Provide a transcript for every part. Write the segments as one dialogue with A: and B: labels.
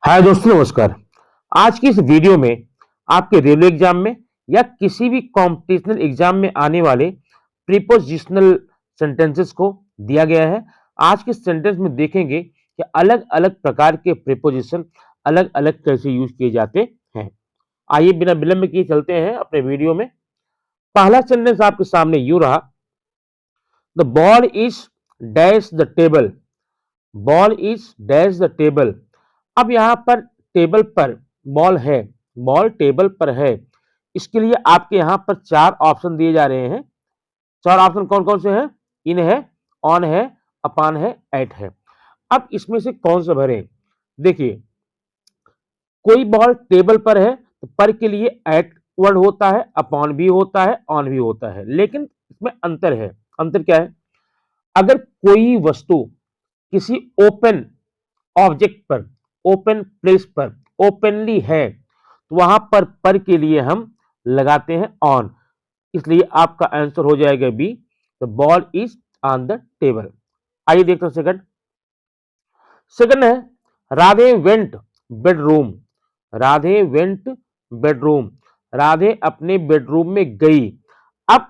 A: हाय दोस्तों, नमस्कार। आज की इस वीडियो में आपके रेलवे एग्जाम में या किसी भी कॉम्पिटिशनल एग्जाम में आने वाले प्रीपोजिशनल सेंटेंसेस को दिया गया है। आज के सेंटेंस में देखेंगे कि अलग-अलग प्रकार के प्रीपोजिशन अलग-अलग कैसे यूज किए जाते हैं। आइए बिना विलंब किए चलते हैं अपने वीडियो में। पहला सेंटेंस आपके सामने यूं रहा, the ball is dash the table. Ball is dash the table. अब यहाँ पर टेबल पर बॉल है, बॉल टेबल पर है। इसके लिए आपके यहाँ पर 4 ऑप्शन दिए जा रहे हैं। 4 ऑप्शन कौन-कौन से हैं? इन है, ऑन है, अपॉन है, एट है। अब इसमें से कौन सा भरें? देखिए, कोई बॉल टेबल पर है तो पर के लिए एट वर्ड होता है, अपॉन भी होता है, ऑन भी होता है। लेकिन इसमें अंतर है। अंतर क्या है? अगर कोई वस्तु किसी ओपन ऑब्जेक्ट पर, ओपन प्लेस पर ओपनली है तो वहां पर के लिए हम लगाते हैं ऑन। इसलिए आपका आंसर हो जाएगा B, the ball is on the table. आइए देखते हैं सेकंड। सेकंड है Radhe went bedroom. Radhe went bedroom. Radhe अपने बेडरूम में गई। अब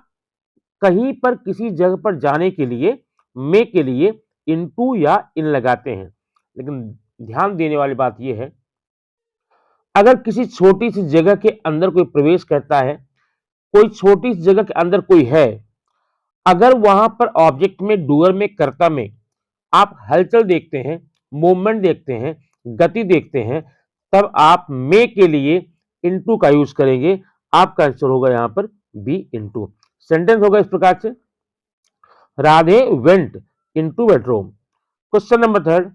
A: कहीं पर किसी जगह पर जाने के लिए मे के लिए इनटू या इन लगाते हैं। लेकिन ध्यान देने वाली बात यह है, अगर किसी छोटी सी जगह के अंदर कोई प्रवेश करता है, कोई छोटी सी जगह के अंदर कोई है, अगर वहां पर ऑब्जेक्ट में, डूअर में, कर्ता में आप हलचल देखते हैं, मूवमेंट देखते हैं, गति देखते हैं, तब आप मे के लिए इनटू का यूज करेंगे। आपका आंसर होगा यहां पर बी, इनटू। सेंटेंस होगा इस प्रकार से, Radhe went into bedroom. Question number third,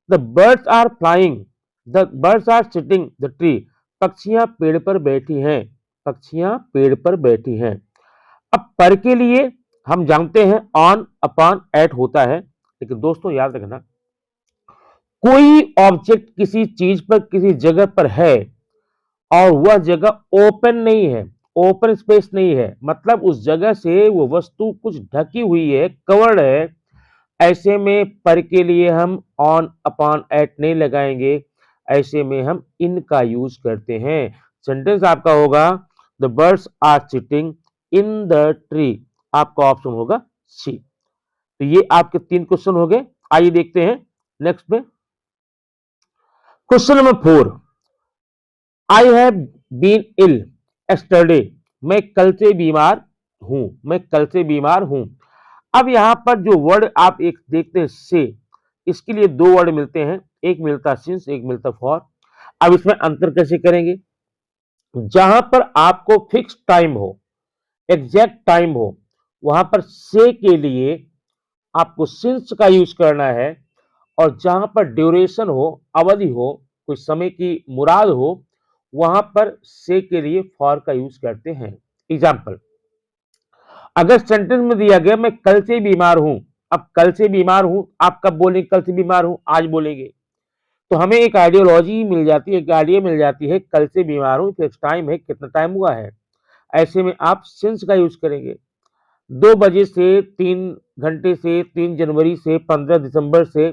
A: the birds are flying, the birds are sitting the tree. पक्षियां पेड़ पर बैठी हैं। पक्षियां पेड़ पर बैठी हैं। अब पर के लिए हम जानते हैं ऑन, अपॉन, एट होता है। लेकिन दोस्तों याद रखना, कोई ऑब्जेक्ट किसी चीज पर, किसी जगह पर है और वह जगह ओपन नहीं है, ओपन स्पेस नहीं है, मतलब उस जगह से वो वस्तु कुछ ढकी हुई है, कवर्ड है, ऐसे में पर के लिए हम ऑन, अपॉन, एट नहीं लगाएंगे। ऐसे में हम इन का यूज करते हैं। सेंटेंस आपका होगा, the birds are sitting in the tree. आपका ऑप्शन होगा सी। तो ये आपके 3 क्वेश्चन हो गए। आइए देखते हैं नेक्स्ट में। Question number 4, I have been ill yesterday. मैं कल से बीमार हूं। मैं कल से बीमार हूं। अब यहां पर जो वर्ड आप एक देखते हैं से, इसके लिए 2 वर्ड मिलते हैं, एक मिलता सिंस, एक मिलता फॉर। अब इसमें अंतर कैसे करेंगे? जहां पर आपको फिक्स टाइम हो, एग्जैक्ट टाइम हो, वहां पर से के लिए आपको सिंस का यूज करना है। और जहां पर ड्यूरेशन हो, अवधि हो, कोई समय की मुराद हो, वहां पर से के लिए फॉर का यूज करते हैं। एग्जाम्पल, अगर सेंटेंस में दिया गया मैं कल से बीमार हूं, अब कल से बीमार हूं आप कब बोलेंगे? कल से बीमार हूं, आज बोलेंगे। तो हमें एक आइडियोलॉजी मिल जाती है, एक आइडिया मिल जाती है, कल से बीमार हूं, फिक्स टाइम है, कितना टाइम हुआ है। ऐसे में आप सिंस का यूज करेंगे। 2 बजे से, 3 घंटे से, 3 जनवरी से, 15 दिसंबर से,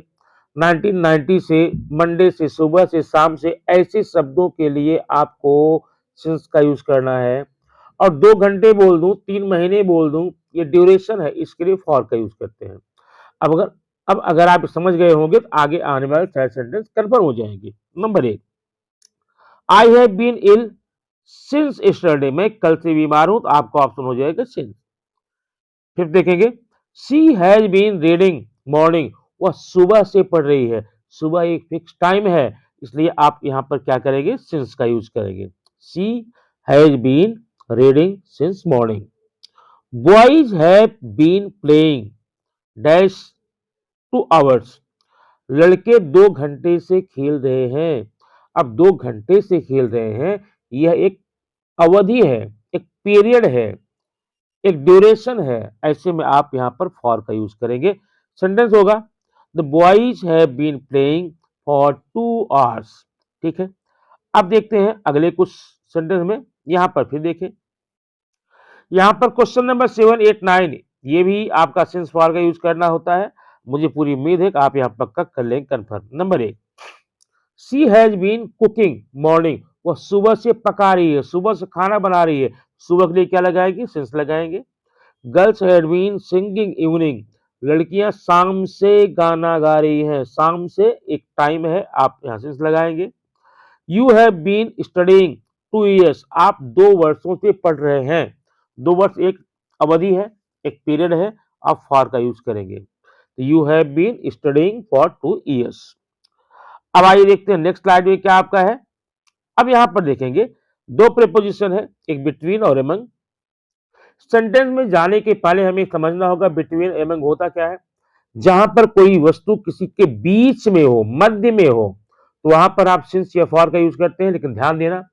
A: 1990 से, मंडे से, सुबह से, शाम से, ऐसे शब्दों के लिए आपको सिंस का यूज करना है। और 2 घंटे बोल दूं, 3 महीने बोल दूं, ये ड्यूरेशन है, इसके लिए फॉर का यूज करते हैं। अब अगर आप समझ गए होंगे तो आगे आने वाले 4 सेंटेंस कंफर्म हो जाएंगे। Number 1, I have been ill since yesterday. मैं कल से बीमार हूं, तो आपका ऑप्शन हो जाएगा सिंस। फिर देखेंगे, she has been reading morning. वह सुबह से पढ़ रही है। सुबह एक फिक्स टाइम है, इसलिए आप यहां पर क्या करेंगे? सिंस का यूज करेंगे। She has been reading since morning. Boys have been playing dash 2 hours. लड़के 2 घंटे से खेल रहे हैं। अब 2 घंटे से खेल रहे हैं, यह एक अवधि है, एक पीरियड है, एक ड्यूरेशन है। ऐसे में आप यहां पर फॉर का यूज करेंगे। सेंटेंस होगा, the boys have been playing for 2 hours. ठीक है। अब देखते हैं अगले कुछ सेंटेंस में। यहां पर फिर देखें, यहां पर क्वेश्चन नंबर 7, 8, 9, ये भी आपका सिंस फॉर का यूज करना होता है। मुझे पूरी उम्मीद है कि आप यहां पक्का कर लेंगे confirm. Number 1, she has been cooking morning, वह सुबह से पका रही है, सुबह से खाना बना रही है, सुबह के लिए क्या लगाएंगे, सिंस लगाएंगे। Girls had been singing evening, लड़कियां शाम से गाना गा रही हैं, शाम से एक टाइम है, आप यहाँ सिंस लगाएंगे। You have been studying 2 years, आप 2 वर्षों से पढ़ रहे हैं, 2 वर्ष एक अवधि है, एक पीरियड है, आप फॉर का यूज करेंगे। You have been studying for 2 years। अब आइए देखते हैं नेक्स्ट स्लाइड में क्या आपका है। अब यहां पर देखेंगे दो प्रीपोजिशन है, एक बिटवीन और एमंग। सेंटेंस में जाने के पहले हमें समझना होगा बिटवीन एमंग होता क्या है। जहां पर कोई वस्तु किसी के बीच में हो, मध्य में हो, तो वहां पर आप सिंस या फॉर का यूज करते हैं। लेकिन ध्यान देना,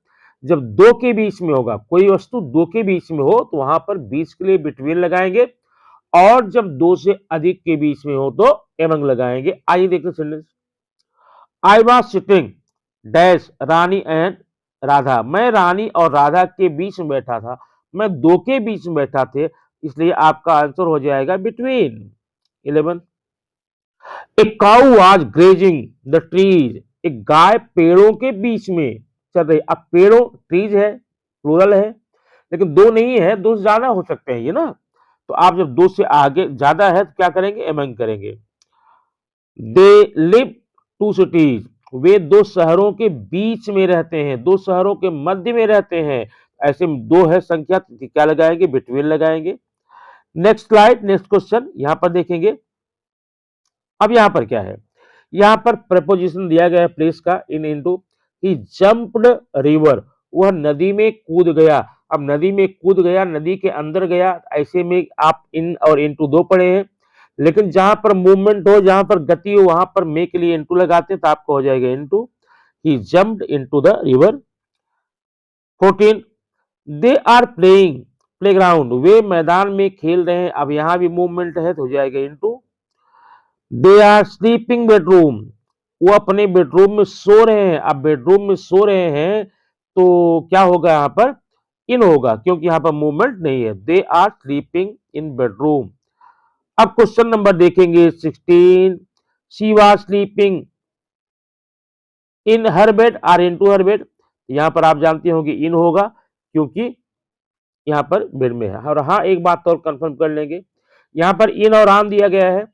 A: जब दो के बीच में होगा, कोई वस्तु दो के बीच में हो, तो वहां पर बीच के लिए बिटवीन लगाएंगे, और जब दो से अधिक के बीच में हो तो एमंग लगाएंगे। आइए देखते हैं sentence. I was sitting dash Rani and Radha, मैं रानी और राधा के बीच में बैठा था, मैं दो के बीच में बैठा थे, इसलिए आपका आंसर हो जाएगा between. 11, a cow was grazing the trees, एक गाय पेड़ों के बीच में चल रही। अब पेड़ों ट्रीज है, प्लूरल है, लेकिन दो नहीं है, दो से ज्यादा हो सकते हैं ये ना, तो आप जब दो से आगे ज्यादा है तो क्या करेंगे, एमंग करेंगे। दे लिव टू सिटीज, वे दो शहरों के बीच में रहते हैं, दो शहरों के मध्य में रहते हैं, ऐसे में दो है संख्या, तो क्या लगाएंगे, बिटवीन लगाएंगे। नेक्स्ट स्लाइड, नेक्स्ट क्वेश्चन यहां पर देखेंगे। अब यहां पर क्या है, यहां पर प्रपोजिशन दिया गया है प्लेस का, in into. He jumped river, वह नदी में कूद गया। अब नदी में कूद गया, नदी के अंदर गया, ऐसे में आप इन और इनटू दो पढ़े हैं, लेकिन जहां पर मूवमेंट हो, जहां पर गति हो, वहां पर मे के लिए इनटू लगाते हैं, तो आपको हो जाएगा into. He jumped into the river. 14, they are playing playground, वे मैदान में खेल रहे हैं। अब यहां भी मूवमेंट है तो हो जाएगा into. They are sleeping bedroom, वो अपने बेडरूम में सो रहे हैं। अब बेडरूम में सो रहे हैं तो क्या होगा, यहां पर इन होगा, क्योंकि यहां पर मूवमेंट नहीं है। They are sleeping in bedroom. अब क्वेश्चन नंबर देखेंगे 16, she was sleeping in her bed or into her bed. यहां पर आप जानते होंगे इन होगा, क्योंकि यहां पर बेड में है। और हाँ, एक बात और कंफर्म कर लेंगे, यहां पर इन और आन दिया गया है।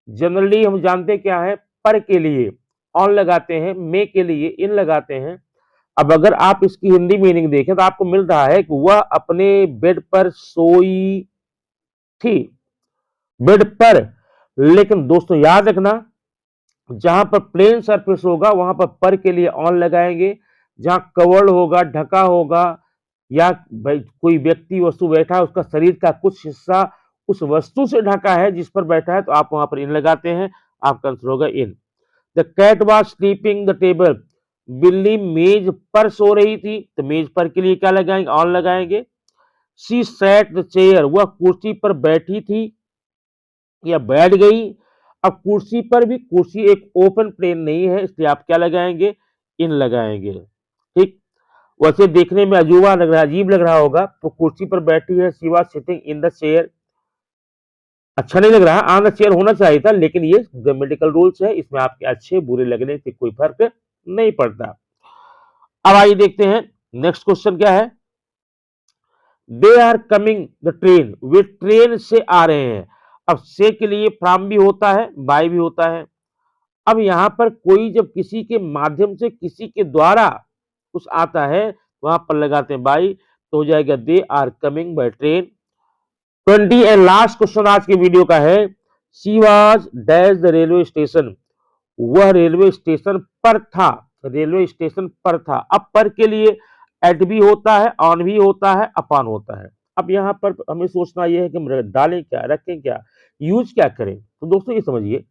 A: जनरली हम जानते क्या है, पर के लिए ऑन लगाते हैं, मे के लिए इन लगाते हैं। अब अगर आप इसकी हिंदी मीनिंग देखें तो आपको मिल रहा है कि वह अपने बेड पर सोई थी, बेड पर। लेकिन दोस्तों याद रखना, जहां पर प्लेन सरफेस होगा वहां पर के लिए ऑन लगाएंगे, जहां कवर्ड होगा, ढका होगा, या कोई व्यक्ति वस्तु बैठा है, उसका शरीर का कुछ हिस्सा उस वस्तु से ढका है जिस पर बैठा है, तो आप वहां पर इन लगाते हैं, आपका आंसर होगा in. The cat was sleeping the table, बिल्ली मेज पर सो रही थी, तो मेज पर के लिए क्या लगाएंगे, ऑन लगाएंगे। शी सैट द चेयर, वह कुर्सी पर बैठी थी या बैठ गई। अब कुर्सी पर भी, कुर्सी एक ओपन प्लेन नहीं है, इसलिए आप क्या लगाएंगे, इन लगाएंगे। ठीक, वैसे देखने में अजूबा लग रहा है, अजीब लग रहा होगा, तो कुर्सी पर बैठी है, she was sitting in the chair, अच्छा नहीं लग रहा, ऑन द चेयर होना चाहिए था, लेकिन ये ग्रामेटिकल रूल्स है, इसमें आपके अच्छे बुरे लगने से कोई फर्क नहीं पड़ता। अब आइए देखते हैं नेक्स्ट क्वेश्चन क्या है। They are coming the train, वे ट्रेन से आ रहे हैं। अब से के लिए फ्रॉम भी होता है, बाय भी होता है। अब यहां पर कोई जब किसी के माध्यम से, किसी के द्वारा कुछ आता है, वहां पर लगाते हैं बाई, तो हो जाएगा they are coming by train. 20 and last question आज के वीडियो का है। She was dash the railway station, वह रेलवे स्टेशन पर था, रेलवे स्टेशन पर था। अब पर के लिए एट भी होता है, ऑन भी होता है, अपॉन होता है। अब यहां पर हमें सोचना यह है कि हम डालें क्या, रखें क्या, यूज क्या करें। तो दोस्तों ये समझिए,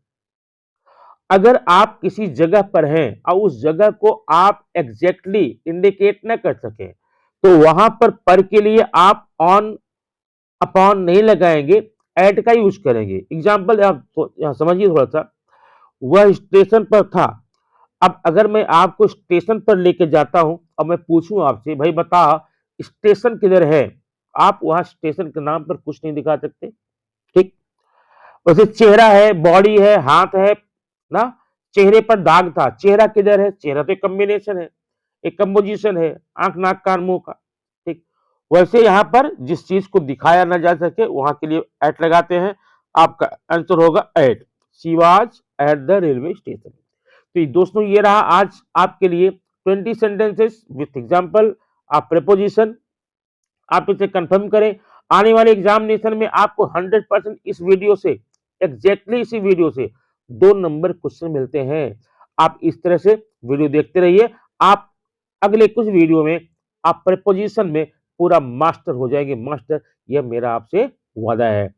A: अगर आप किसी जगह पर हैं और उस जगह को आप एग्जैक्टली इंडिकेट न कर सकें, तो वहां पर के लिए आप ऑन अपॉन नहीं लगाएंगे, एट का यूज करेंगे। एग्जाम्पल आप यहां समझिए थोड़ा सा, वह स्टेशन पर था। अब अगर मैं आपको स्टेशन पर लेके जाता हूं और मैं पूछूं आपसे, भाई बता स्टेशन किधर है, आप वहां स्टेशन के नाम पर कुछ नहीं दिखा सकते। ठीक, वैसे चेहरा है, बॉडी है, हाथ है ना, चेहरे पर दाग था, चेहरा किधर है? चेहरा तो एक कॉम्बिनेशन है, एक कंपोजिशन है, आंख, नाक, कान, मुंह का, ठीक। वैसे यहाँ पर जिस चीज को दिखाया ना जा सके वहां के लिए एट लगाते हैं। आपका आंसर होगा at. She was at the railway station. तो दोस्तों ये रहा आज आपके लिए 20 sentences with example of preposition. आप इसे कंफर्म करें। आने वाले एग्जामिनेशन में आपको 100% इस वीडियो से, एग्जैक्टली इसी वीडियो से 2 नंबर क्वेश्चन मिलते हैं। आप इस तरह से वीडियो देखते रहिए। आप अगले कुछ वीडियो में आप प्रीपोजिशन में पूरा मास्टर हो जाएंगे, मास्टर, यह मेरा आपसे वादा है।